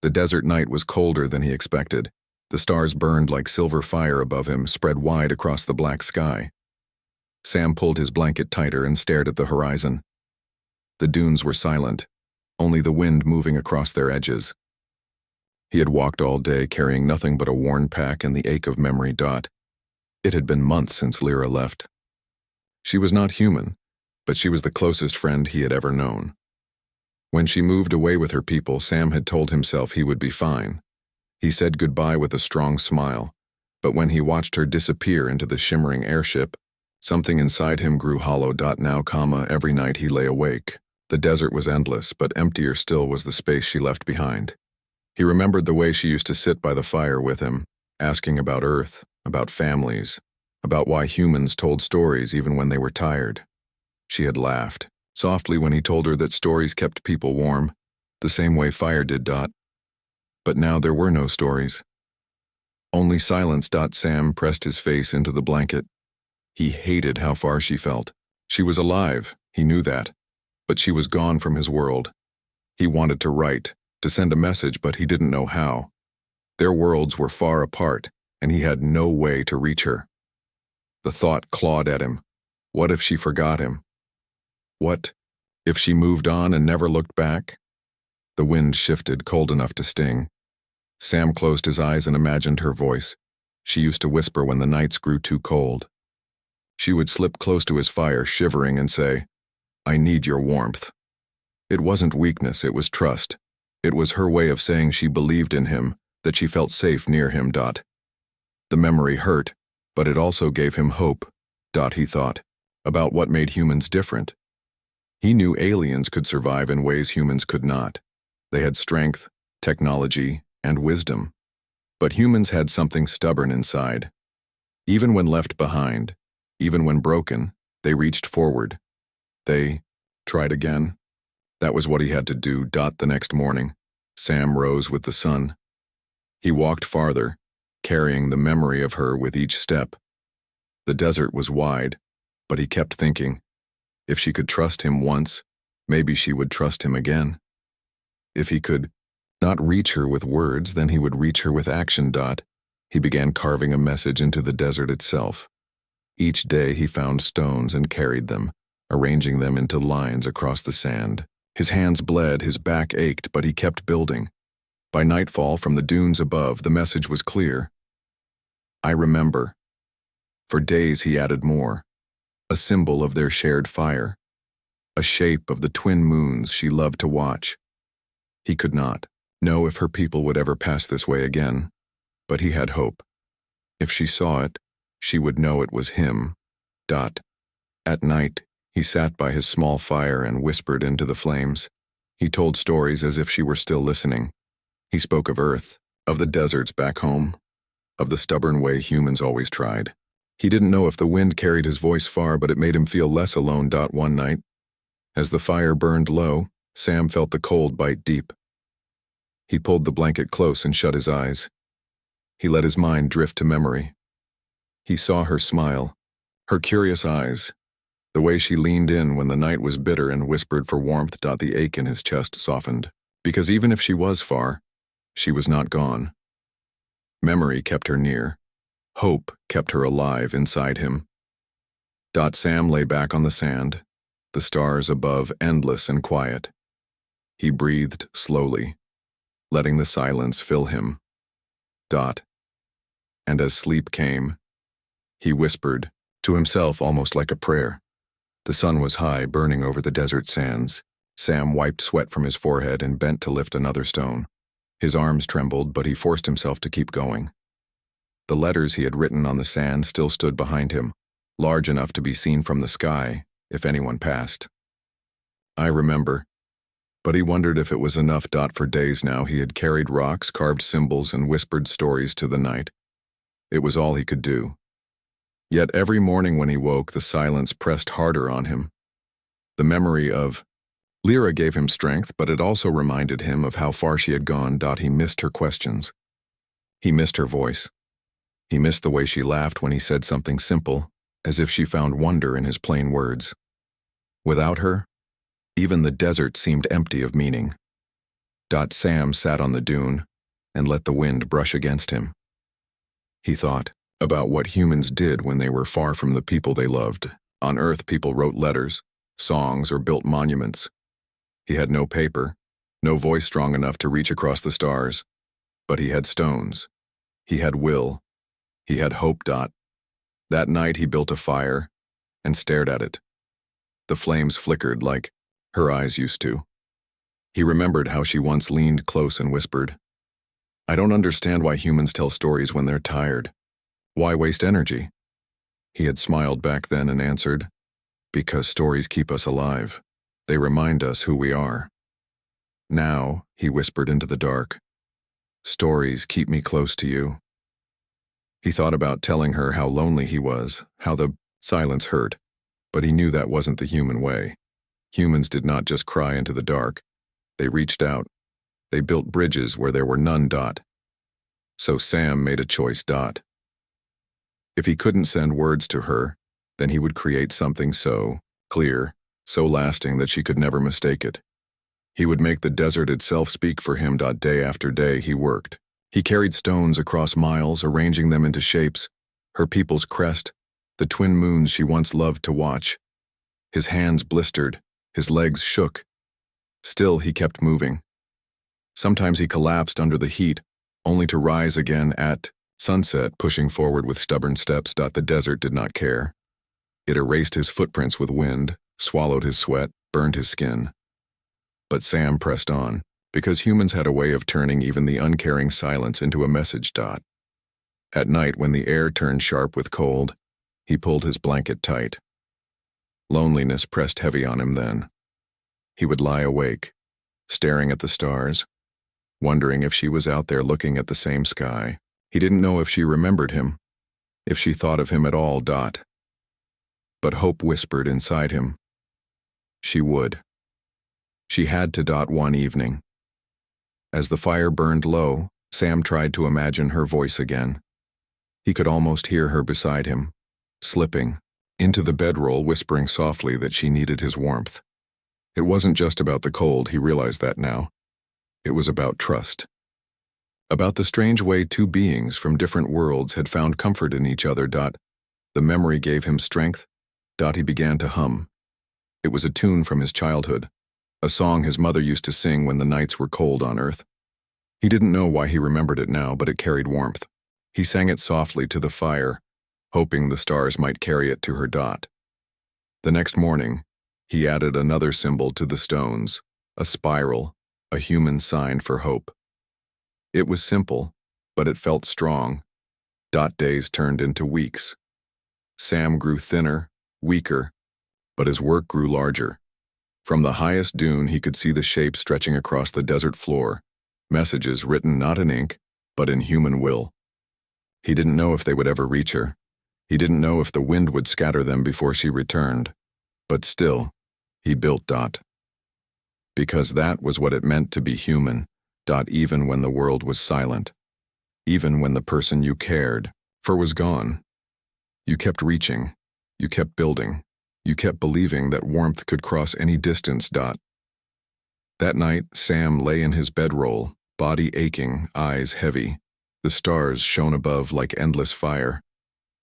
The desert night was colder than he expected. The stars burned like silver fire above him, spread wide across the black sky. Sam pulled his blanket tighter and stared at the horizon. The dunes were silent, only the wind moving across their edges. He had walked all day carrying nothing but a worn pack and the ache of memory. It had been months since Lyra left. She was not human, but she was the closest friend he had ever known. When she moved away with her people, Sam had told himself he would be fine. He said goodbye with a strong smile, but when he watched her disappear into the shimmering airship, something inside him grew hollow. Now, every night he lay awake. The desert was endless, but emptier still was the space she left behind. He remembered the way she used to sit by the fire with him, asking about Earth, about families, about why humans told stories even when they were tired. She had laughed softly when he told her that stories kept people warm, the same way fire did. But now there were no stories. Only silence. Sam pressed his face into the blanket. He hated how far she felt. She was alive, he knew that, but she was gone from his world. He wanted to write, to send a message, but he didn't know how. Their worlds were far apart, and he had no way to reach her. The thought clawed at him. What if she forgot him? What if she moved on and never looked back? The wind shifted, cold enough to sting. Sam closed his eyes and imagined her voice. She used to whisper when the nights grew too cold. She would slip close to his fire, shivering, and say, "I need your warmth." It wasn't weakness, it was trust. It was her way of saying she believed in him, that she felt safe near him. The memory hurt, but it also gave him hope. He thought about what made humans different. He knew aliens could survive in ways humans could not. They had strength, technology, and wisdom. But humans had something stubborn inside. Even when left behind, even when broken, they reached forward. They tried again. That was what he had to do. The next morning, Sam rose with the sun. He walked farther, carrying the memory of her with each step. The desert was wide, but he kept thinking, if she could trust him once, maybe she would trust him again. If he could not reach her with words, then he would reach her with action. He began carving a message into the desert itself. Each day he found stones and carried them, arranging them into lines across the sand. His hands bled, his back ached, but he kept building. By nightfall, from the dunes above, the message was clear. I remember. For days he added more. A symbol of their shared fire. A shape of the twin moons she loved to watch. He could not know if her people would ever pass this way again, but he had hope. If she saw it, she would know it was him. At night, he sat by his small fire and whispered into the flames. He told stories as if she were still listening. He spoke of Earth, of the deserts back home, of the stubborn way humans always tried. He didn't know if the wind carried his voice far, but it made him feel less alone. One night, as the fire burned low, Sam felt the cold bite deep. He pulled the blanket close and shut his eyes. He let his mind drift to memory. He saw her smile, her curious eyes, the way she leaned in when the night was bitter and whispered for warmth. The ache in his chest softened, because even if she was far, she was not gone. Memory kept her near. Hope kept her alive inside him. Sam lay back on the sand, the stars above endless and quiet. He breathed slowly, letting the silence fill him. And as sleep came, he whispered, to himself almost like a prayer. The sun was high, burning over the desert sands. Sam wiped sweat from his forehead and bent to lift another stone. His arms trembled, but he forced himself to keep going. The letters he had written on the sand still stood behind him, large enough to be seen from the sky if anyone passed. I remember. But he wondered if it was enough. For days now he had carried rocks, carved symbols, and whispered stories to the night. It was all he could do. Yet every morning when he woke, the silence pressed harder on him. The memory of Lyra gave him strength, but it also reminded him of how far she had gone. He missed her questions. He missed her voice. He missed the way she laughed when he said something simple, as if she found wonder in his plain words. Without her, even the desert seemed empty of meaning. Sam sat on the dune and let the wind brush against him. He thought about what humans did when they were far from the people they loved. On Earth, people wrote letters, songs, or built monuments. He had no paper, no voice strong enough to reach across the stars, but he had stones. He had will. He had hope. That night he built a fire and stared at it. The flames flickered like her eyes used to. He remembered how she once leaned close and whispered, "I don't understand why humans tell stories when they're tired. Why waste energy?" He had smiled back then and answered, "Because stories keep us alive. They remind us who we are." Now, he whispered into the dark, "Stories keep me close to you." He thought about telling her how lonely he was, how the silence hurt, but he knew that wasn't the human way. Humans did not just cry into the dark. They reached out. They built bridges where there were none. So Sam made a choice. If he couldn't send words to her, then he would create something so clear, so lasting that she could never mistake it. He would make the desert itself speak for him. Day after day he worked. He carried stones across miles, arranging them into shapes, her people's crest, the twin moons she once loved to watch. His hands blistered, his legs shook. Still he kept moving. Sometimes he collapsed under the heat, only to rise again at sunset, pushing forward with stubborn steps. The desert did not care. It erased his footprints with wind, swallowed his sweat, burned his skin. But Sam pressed on, because humans had a way of turning even the uncaring silence into a message. At night, when the air turned sharp with cold, he pulled his blanket tight. Loneliness pressed heavy on him then. He would lie awake, staring at the stars, wondering if she was out there looking at the same sky. He didn't know if she remembered him, if she thought of him at all. But hope whispered inside him. She would. She had to. One evening, as the fire burned low, Sam tried to imagine her voice again. He could almost hear her beside him, slipping into the bedroll, whispering softly that she needed his warmth. It wasn't just about the cold, he realized that now. It was about trust. About the strange way two beings from different worlds had found comfort in each other. The memory gave him strength. He began to hum. It was a tune from his childhood, a song his mother used to sing when the nights were cold on Earth. He didn't know why he remembered it now, but it carried warmth. He sang it softly to the fire, hoping the stars might carry it to her. The next morning, he added another symbol to the stones, a spiral, a human sign for hope. It was simple, but it felt strong. Days turned into weeks. Sam grew thinner, weaker, but his work grew larger. From the highest dune, he could see the shape stretching across the desert floor, messages written not in ink, but in human will. He didn't know if they would ever reach her. He didn't know if the wind would scatter them before she returned. But still, he built. Because that was what it meant to be human. Even when the world was silent. Even when the person you cared for was gone. You kept reaching. You kept building. You kept believing that warmth could cross any distance. That night, Sam lay in his bedroll, body aching, eyes heavy. The stars shone above like endless fire.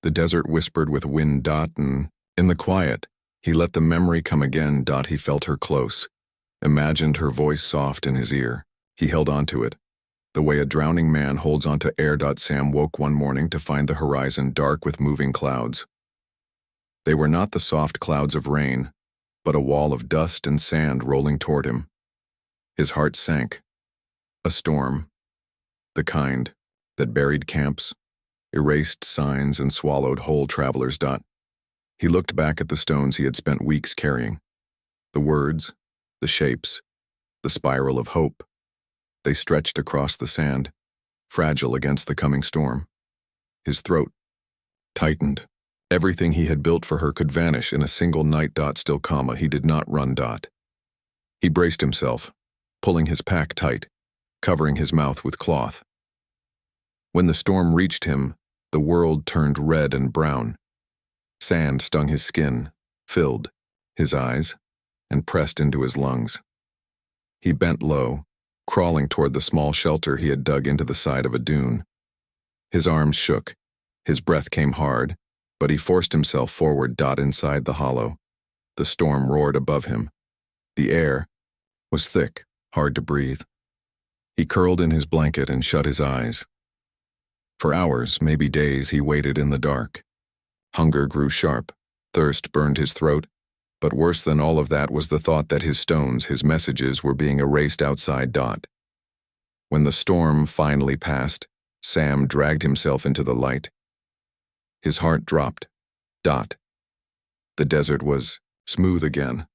The desert whispered with wind. And in the quiet, he let the memory come again. He felt her close, imagined her voice soft in his ear. He held onto it, the way a drowning man holds onto air. Sam woke one morning to find the horizon dark with moving clouds. They were not the soft clouds of rain, but a wall of dust and sand rolling toward him. His heart sank. A storm, the kind that buried camps, erased signs, and swallowed whole travelers. He looked back at the stones he had spent weeks carrying. The words, the shapes, the spiral of hope. They stretched across the sand, fragile against the coming storm. His throat tightened. Everything he had built for her could vanish in a single night. Still, he did not run. He braced himself, pulling his pack tight, covering his mouth with cloth. When the storm reached him, the world turned red and brown. Sand stung his skin, filled his eyes, and pressed into his lungs. He bent low, crawling toward the small shelter he had dug into the side of a dune. His arms shook, his breath came hard, but he forced himself forward. Inside the hollow, the storm roared above him. The air was thick, hard to breathe. He curled in his blanket and shut his eyes. For hours, maybe days, he waited in the dark. Hunger grew sharp, thirst burned his throat, but worse than all of that was the thought that his stones, his messages, were being erased outside. When the storm finally passed, Sam dragged himself into the light. His heart dropped. The desert was smooth again.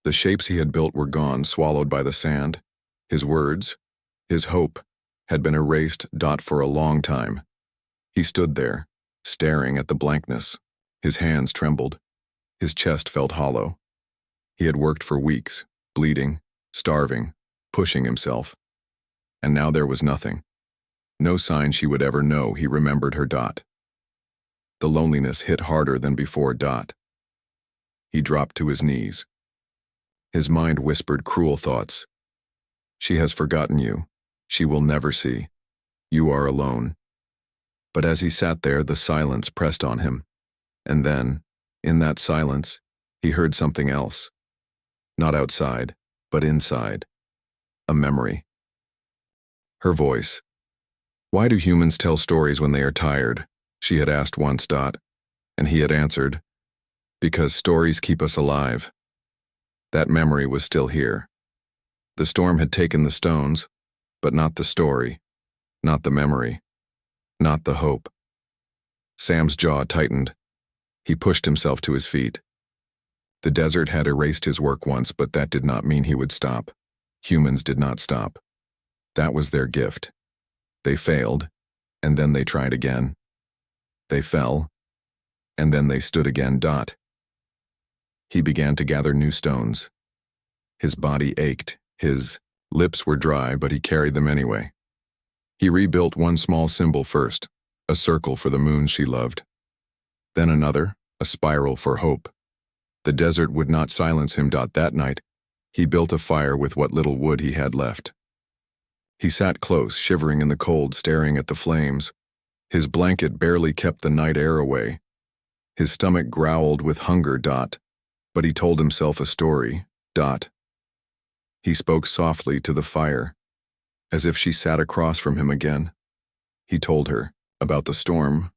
The shapes he had built were gone, swallowed by the sand. His words, his hope, had been erased. For a long time. He stood there, staring at the blankness. His hands trembled. His chest felt hollow. He had worked for weeks, bleeding, starving, pushing himself. And now there was nothing. No sign she would ever know he remembered her. The loneliness hit harder than before. He dropped to his knees. His mind whispered cruel thoughts. She has forgotten you. She will never see. You are alone. But as he sat there, the silence pressed on him. And then, in that silence, he heard something else. Not outside, but inside. A memory. Her voice. Why do humans tell stories when they are tired? She had asked once. And he had answered, because stories keep us alive. That memory was still here. The storm had taken the stones, but not the story, not the memory, not the hope. Sam's jaw tightened. He pushed himself to his feet. The desert had erased his work once, but that did not mean he would stop. Humans did not stop. That was their gift. They failed, and then they tried again. They fell, and then they stood again. He began to gather new stones. His body ached, his lips were dry, but he carried them anyway. He rebuilt one small symbol first, a circle for the moon she loved. Then another, a spiral for hope. The desert would not silence him. That night, he built a fire with what little wood he had left. He sat close, shivering in the cold, staring at the flames. His blanket barely kept the night air away. His stomach growled with hunger. But he told himself a story. He spoke softly to the fire, as if she sat across from him again. He told her about the storm,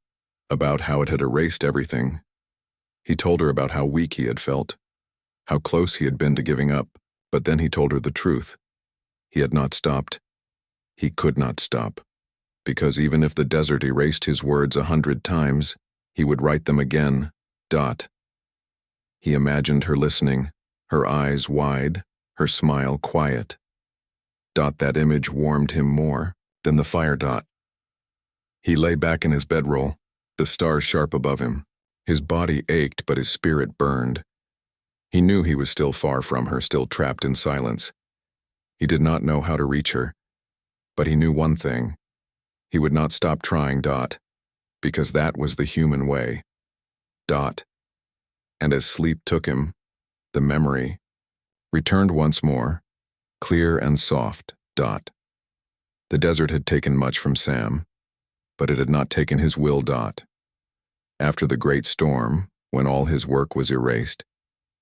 about how it had erased everything. He told her about how weak he had felt, how close he had been to giving up, but then he told her the truth. He had not stopped. He could not stop, because even if the desert erased his words 100 times, he would write them again. He imagined her listening, her eyes wide, her smile quiet. That image warmed him more than the fire. He lay back in his bedroll, the stars sharp above him. His body ached, but his spirit burned. He knew he was still far from her, still trapped in silence. He did not know how to reach her, but he knew one thing. He would not stop trying. Because that was the human way. And as sleep took him, the memory returned once more, clear and soft. The desert had taken much from Sam, but it had not taken his will. After the great storm, when all his work was erased,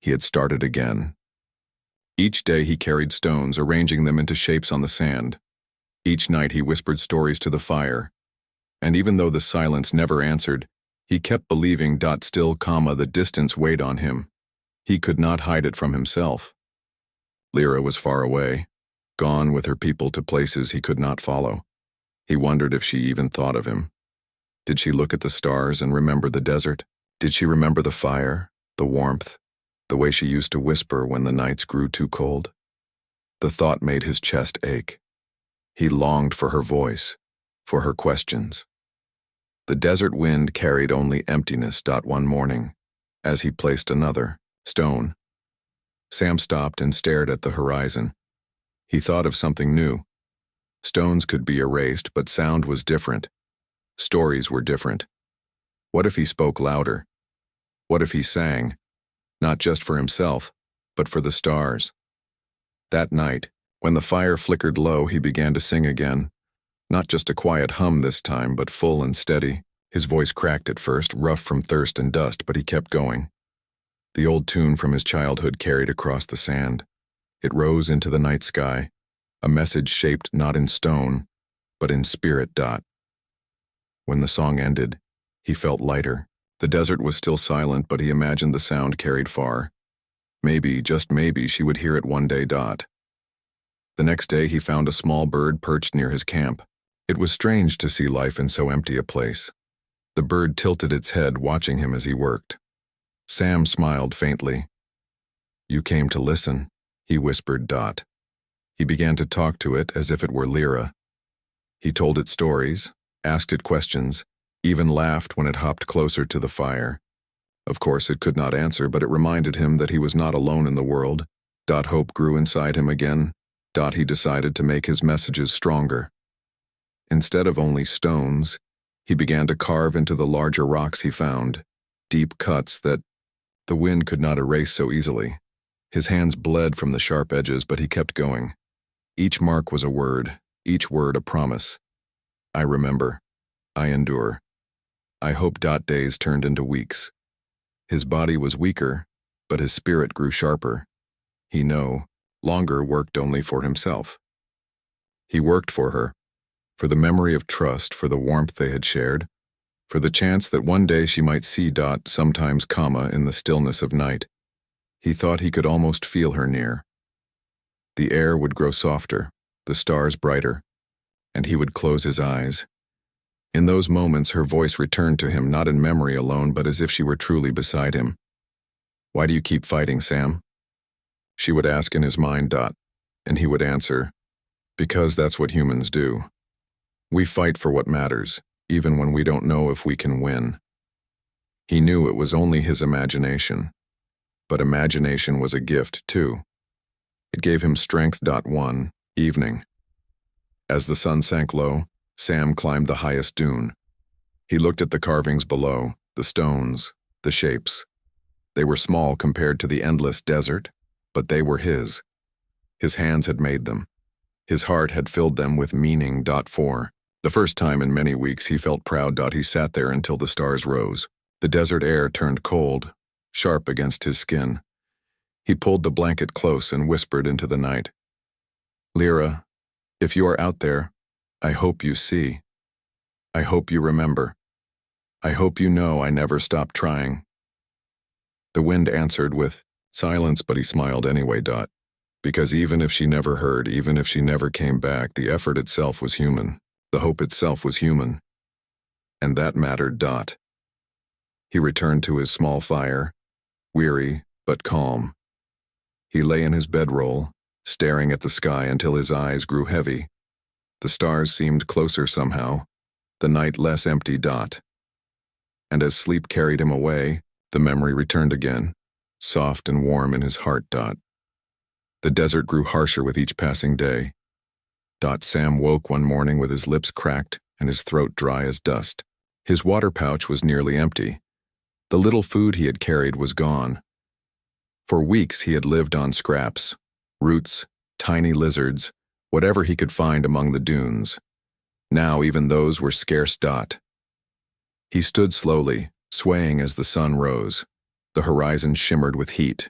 he had started again. Each day he carried stones, arranging them into shapes on the sand. Each night he whispered stories to the fire, and even though the silence never answered, he kept believing. Still, the distance weighed on him. He could not hide it from himself. Lyra was far away, gone with her people to places he could not follow. He wondered if she even thought of him. Did she look at the stars and remember the desert? Did she remember the fire, the warmth, the way she used to whisper when the nights grew too cold? The thought made his chest ache. He longed for her voice, for her questions. The desert wind carried only emptiness. One morning, as he placed another stone, Sam stopped and stared at the horizon. He thought of something new. Stones could be erased, but sound was different. Stories were different. What if he spoke louder? What if he sang, not just for himself, but for the stars? That night, When the fire flickered low, he began to sing again. Not just a quiet hum this time, but full and steady. His voice cracked at first, rough from thirst and dust, but he kept going. The old tune from his childhood carried across the sand. It rose into the night sky, a message shaped not in stone, but in spirit. When the song ended, he felt lighter. The desert was still silent, but he imagined the sound carried far. Maybe, just maybe, she would hear it one day. The next day he found a small bird perched near his camp. It was strange to see life in so empty a place. The bird tilted its head, watching him as he worked. Sam smiled faintly. "You came to listen," he whispered. He began to talk to it as if it were Lyra. He told it stories, asked it questions, even laughed when it hopped closer to the fire. Of course, it could not answer, but it reminded him that he was not alone in the world. Hope grew inside him again. He decided to make his messages stronger. Instead of only stones, he began to carve into the larger rocks he found, deep cuts that the wind could not erase so easily. His hands bled from the sharp edges, but he kept going. Each mark was a word, each word a promise. I remember. I endure. I hope. Days turned into weeks. His body was weaker, but his spirit grew sharper. He no longer worked only for himself. He worked for her, for the memory of trust, for the warmth they had shared, for the chance that one day she might see. Sometimes, in the stillness of night. He thought he could almost feel her near. The air would grow softer, the stars brighter, and he would close his eyes. In those moments, her voice returned to him, not in memory alone, but as if she were truly beside him. "Why do you keep fighting, Sam?" she would ask in his mind. And he would answer, "Because that's what humans do. We fight for what matters, even when we don't know if we can win." He knew it was only his imagination, but imagination was a gift, too. It gave him strength. One evening, as the sun sank low, Sam climbed the highest dune. He looked at the carvings below, the stones, the shapes. They were small compared to the endless desert, but they were his. His hands had made them. His heart had filled them with meaning. For the first time in many weeks, he felt proud. He sat there until the stars rose. The desert air turned cold, sharp against his skin. He pulled the blanket close and whispered into the night, "Lyra, if you are out there, I hope you see. I hope you remember. I hope you know I never stopped trying." The wind answered with silence, but he smiled anyway. Because even if she never heard, even if she never came back, the effort itself was human. The hope itself was human. And that mattered. He returned to his small fire, weary but calm. He lay in his bedroll, staring at the sky until his eyes grew heavy. The stars seemed closer somehow, the night less empty. And as sleep carried him away, the memory returned again, soft and warm in his heart. The desert grew harsher with each passing day. Sam woke one morning with his lips cracked and his throat dry as dust. His water pouch was nearly empty. The little food he had carried was gone. For weeks he had lived on scraps, roots, tiny lizards, whatever he could find among the dunes. Now even those were scarce. He stood slowly, swaying as the sun rose. The horizon shimmered with heat.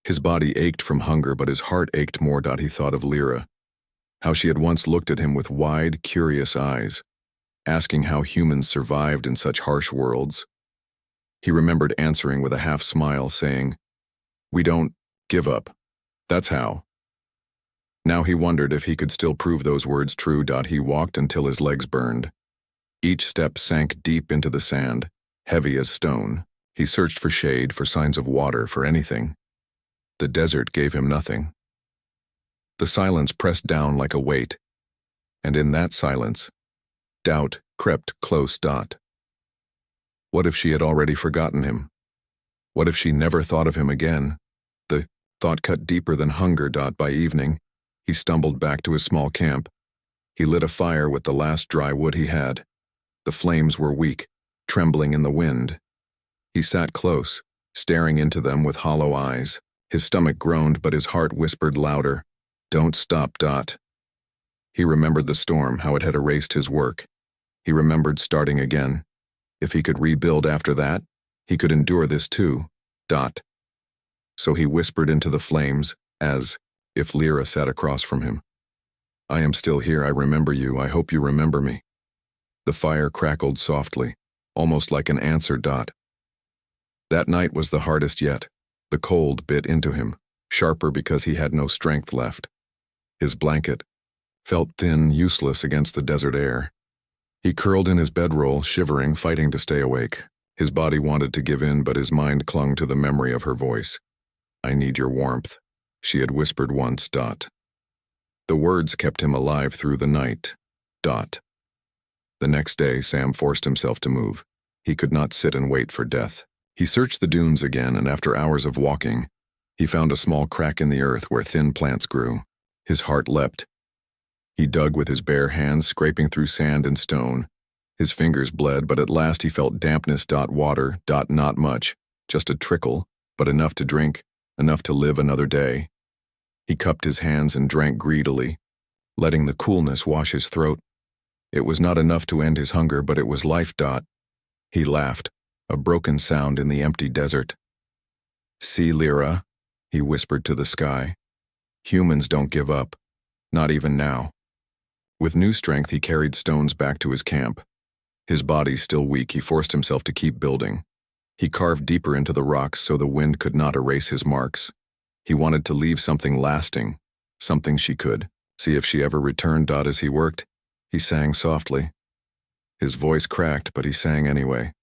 His body ached from hunger, but his heart ached more. He thought of Lyra, how she had once looked at him with wide, curious eyes, asking how humans survived in such harsh worlds. He remembered answering with a half smile, saying, "We don't give up. That's how." Now he wondered if he could still prove those words true. He walked until his legs burned. Each step sank deep into the sand, heavy as stone. He searched for shade, for signs of water, for anything. The desert gave him nothing. The silence pressed down like a weight, and in that silence, doubt crept close. What if she had already forgotten him? What if she never thought of him again? The thought cut deeper than hunger. By evening, he stumbled back to his small camp. He lit a fire with the last dry wood he had. The flames were weak, trembling in the wind. He sat close, staring into them with hollow eyes. His stomach groaned, but his heart whispered louder. Don't stop, Dot. He remembered the storm, how it had erased his work. He remembered starting again. If he could rebuild after that, he could endure this too, Dot. So he whispered into the flames, as if Lyra sat across from him. I am still here, I remember you, I hope you remember me. The fire crackled softly, almost like an answer, Dot. That night was the hardest yet. The cold bit into him, sharper because he had no strength left. His blanket felt thin, useless against the desert air. He curled in his bedroll, shivering, fighting to stay awake. His body wanted to give in, but his mind clung to the memory of her voice. I need your warmth, she had whispered once, Dot. The words kept him alive through the night, Dot. The next day, Sam forced himself to move. He could not sit and wait for death. He searched the dunes again, and after hours of walking, he found a small crack in the earth where thin plants grew. His heart leapt. He dug with his bare hands, scraping through sand and stone. His fingers bled, but at last he felt dampness. Water. Not much, just a trickle, but enough to drink, enough to live another day. He cupped his hands and drank greedily, letting the coolness wash his throat. It was not enough to end his hunger, but it was life. He laughed, a broken sound in the empty desert. See, Lyra, he whispered to the sky. Humans don't give up, not even now. With new strength, he carried stones back to his camp. His body still weak, he forced himself to keep building. He carved deeper into the rocks so the wind could not erase his marks. He wanted to leave something lasting, something she could see if she ever returned. As he worked, he sang softly. His voice cracked, but he sang anyway.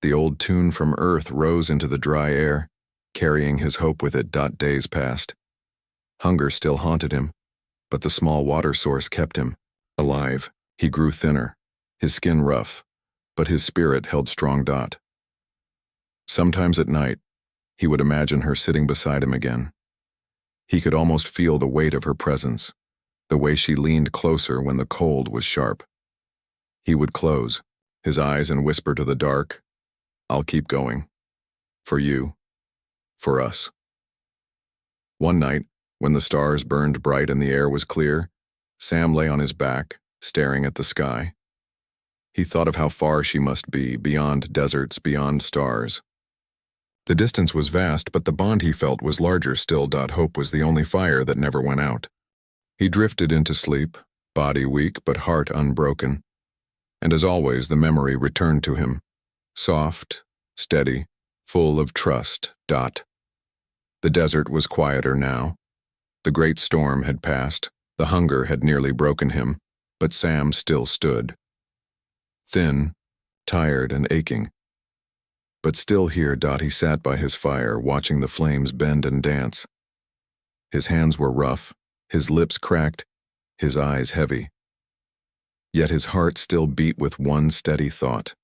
The old tune from earth rose into the dry air, carrying his hope with it. Days passed. Hunger still haunted him, but the small water source kept him alive. He grew thinner, his skin rough, but his spirit held strong. Sometimes at night, he would imagine her sitting beside him again. He could almost feel the weight of her presence, the way she leaned closer when the cold was sharp. He would close his eyes and whisper to the dark, I'll keep going. For you. For us. One night, when the stars burned bright and the air was clear, Sam lay on his back, staring at the sky. He thought of how far she must be, beyond deserts, beyond stars. The distance was vast, but the bond he felt was larger still. Hope was the only fire that never went out. He drifted into sleep, body weak but heart unbroken. And as always, the memory returned to him, soft, steady, full of trust. The desert was quieter now. The great storm had passed, the hunger had nearly broken him, but Sam still stood. Thin, tired and aching. But still here. He sat by his fire, watching the flames bend and dance. His hands were rough, his lips cracked, his eyes heavy. Yet his heart still beat with one steady thought.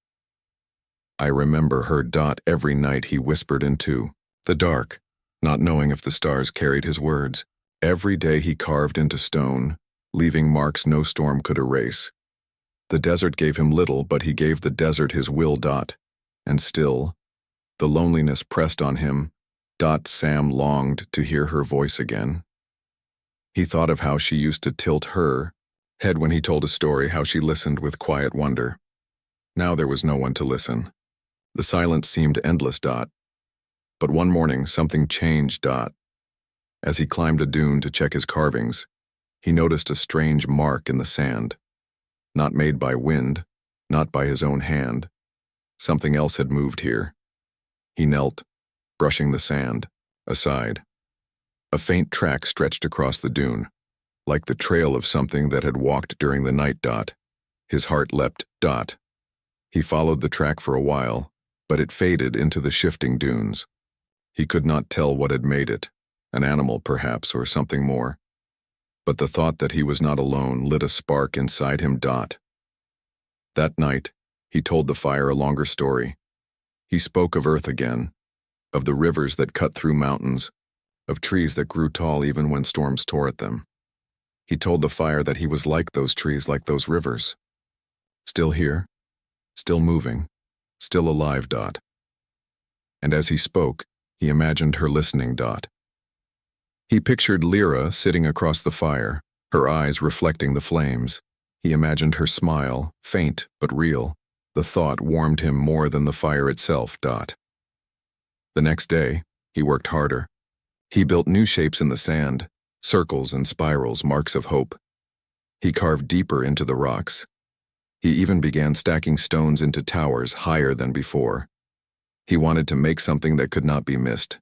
I remember her. Every night he whispered into the dark, not knowing if the stars carried his words. Every day he carved into stone, leaving marks no storm could erase. The desert gave him little, but he gave the desert his will. And still, the loneliness pressed on him. Sam longed to hear her voice again. He thought of how she used to tilt her head when he told a story, how she listened with quiet wonder. Now there was no one to listen. The silence seemed endless. But one morning, something changed. As he climbed a dune to check his carvings, he noticed a strange mark in the sand. Not made by wind, not by his own hand. Something else had moved here. He knelt, brushing the sand aside. A faint track stretched across the dune, like the trail of something that had walked during the night. His heart leapt. He followed the track for a while, but it faded into the shifting dunes. He could not tell what had made it, an animal perhaps, or something more. But the thought that he was not alone lit a spark inside him. That night, he told the fire a longer story. He spoke of Earth again, of the rivers that cut through mountains, of trees that grew tall even when storms tore at them. He told the fire that he was like those trees, like those rivers. Still here, still moving, still alive. And as he spoke, he imagined her listening. He pictured Lyra sitting across the fire, her eyes reflecting the flames. He imagined her smile, faint but real. The thought warmed him more than the fire itself. The next day, he worked harder. He built new shapes in the sand, circles and spirals, marks of hope. He carved deeper into the rocks. He even began stacking stones into towers higher than before. He wanted to make something that could not be missed,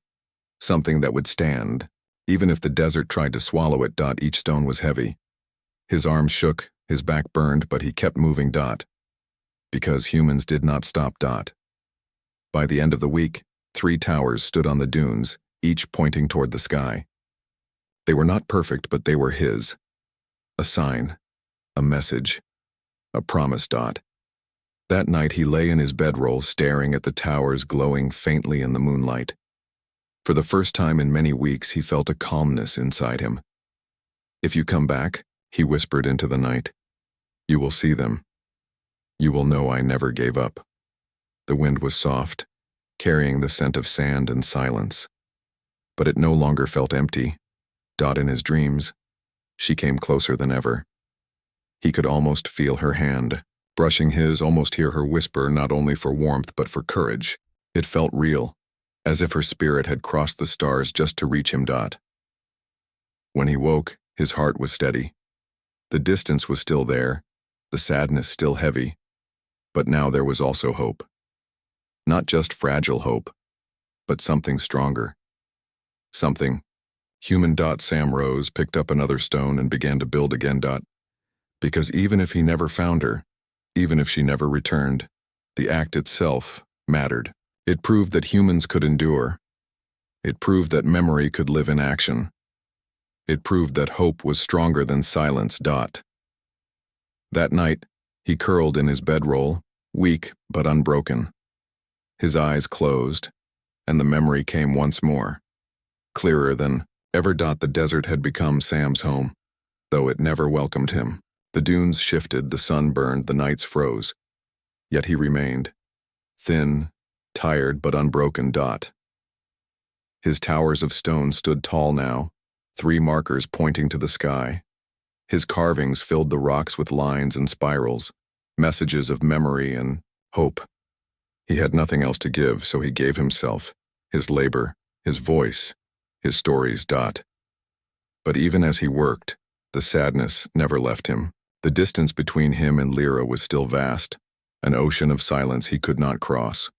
something that would stand, even if the desert tried to swallow it. Each stone was heavy. His arms shook, his back burned, but he kept moving. Because humans did not stop. By the end of the week, 3 towers stood on the dunes, each pointing toward the sky. They were not perfect, but they were his. A sign, a message, a promise. That night he lay in his bedroll, staring at the towers glowing faintly in the moonlight. For the first time in many weeks, he felt a calmness inside him. "If you come back," he whispered into the night, "you will see them. You will know I never gave up." The wind was soft, carrying the scent of sand and silence. But it no longer felt empty. In his dreams, she came closer than ever. He could almost feel her hand, brushing his, almost hear her whisper, not only for warmth but for courage. It felt real, as if her spirit had crossed the stars just to reach him. When he woke, his heart was steady. The distance was still there, the sadness still heavy, but now there was also hope. Not just fragile hope, but something stronger. Something human. Sam rose, picked up another stone, and began to build again. Because even if he never found her, even if she never returned, the act itself mattered. It proved that humans could endure. It proved that memory could live in action. It proved that hope was stronger than silence. That night, he curled in his bedroll, weak but unbroken. His eyes closed, and the memory came once more, clearer than ever. The desert had become Sam's home, though it never welcomed him. The dunes shifted, the sun burned, the nights froze. Yet he remained, thin, tired but unbroken. His towers of stone stood tall now, 3 markers pointing to the sky. His carvings filled the rocks with lines and spirals, messages of memory and hope. He had nothing else to give, so he gave himself, his labor, his voice, his stories. But even as he worked, the sadness never left him. The distance between him and Lyra was still vast, an ocean of silence he could not cross.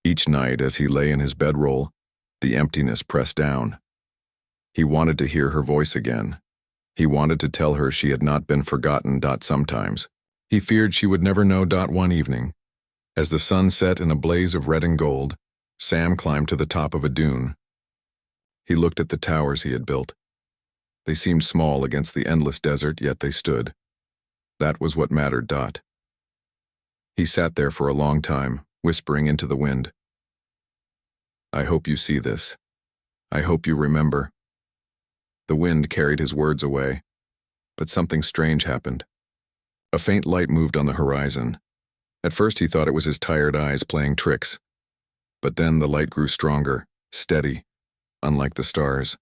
Each night, as he lay in his bedroll, the emptiness pressed down. He wanted to hear her voice again. He wanted to tell her she had not been forgotten. Sometimes, he feared she would never know. One evening, as the sun set in a blaze of red and gold, Sam climbed to the top of a dune. He looked at the towers he had built. They seemed small against the endless desert, yet they stood. That was what mattered. He sat there for a long time, whispering into the wind. "I hope you see this. I hope you remember." The wind carried his words away, but something strange happened. A faint light moved on the horizon. At first he thought it was his tired eyes playing tricks, but then the light grew stronger, steady, unlike the stars.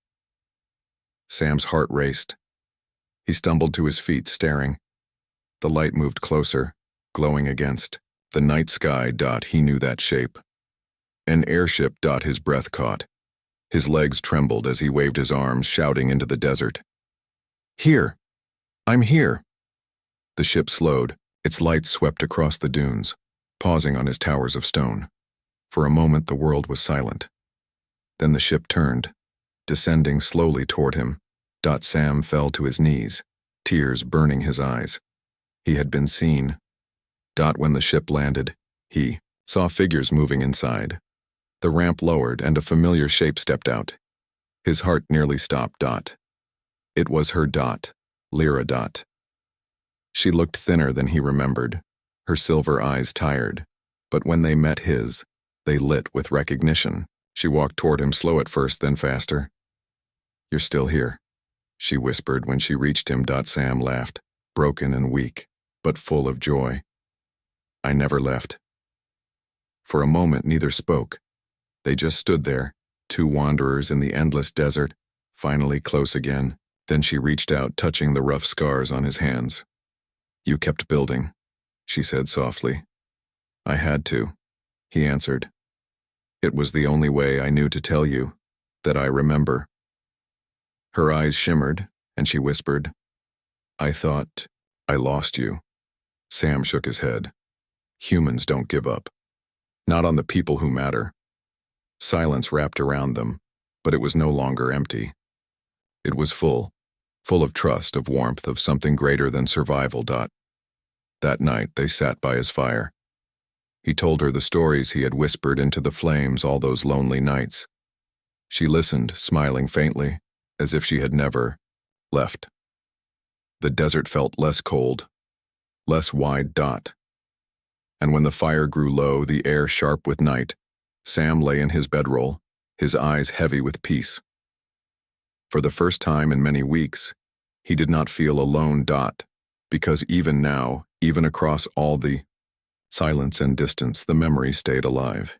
Sam's heart raced. He stumbled to his feet, staring. The light moved closer, glowing against the night sky. He knew that shape. An airship. His breath caught. His legs trembled as he waved his arms, shouting into the desert. "Here! I'm here!" The ship slowed. Its lights swept across the dunes, pausing on his towers of stone. For a moment the world was silent. Then the ship turned, descending slowly toward him. Sam fell to his knees, tears burning his eyes. He had been seen. When the ship landed, he saw figures moving inside. The ramp lowered and a familiar shape stepped out. His heart nearly stopped. It was her. Lyra. She looked thinner than he remembered, her silver eyes tired, but when they met his, they lit with recognition. She walked toward him, slow at first, then faster. "You're still here," she whispered when she reached him. Sam laughed, broken and weak, but full of joy. "I never left." For a moment neither spoke. They just stood there, 2 wanderers in the endless desert, Finally close again. Then she reached out, touching the rough scars on his hands. You kept building, she said softly. I had to, he answered. It was the only way I knew to tell you that I remember. Her eyes shimmered, and she whispered, I thought I lost you. Sam shook his head. Humans don't give up. Not on the people who matter. Silence wrapped around them, but it was no longer empty. It was full of trust, of warmth, of something greater than survival. That night they sat by his fire. He told her the stories he had whispered into the flames all those lonely nights. She listened, smiling faintly, as if she had never left. The desert felt less cold, less wide. And when the fire grew low, the air sharp with night, Sam lay in his bedroll, his eyes heavy with peace. For the first time in many weeks, he did not feel alone. Because even now, even across all the silence and distance, the memory stayed alive.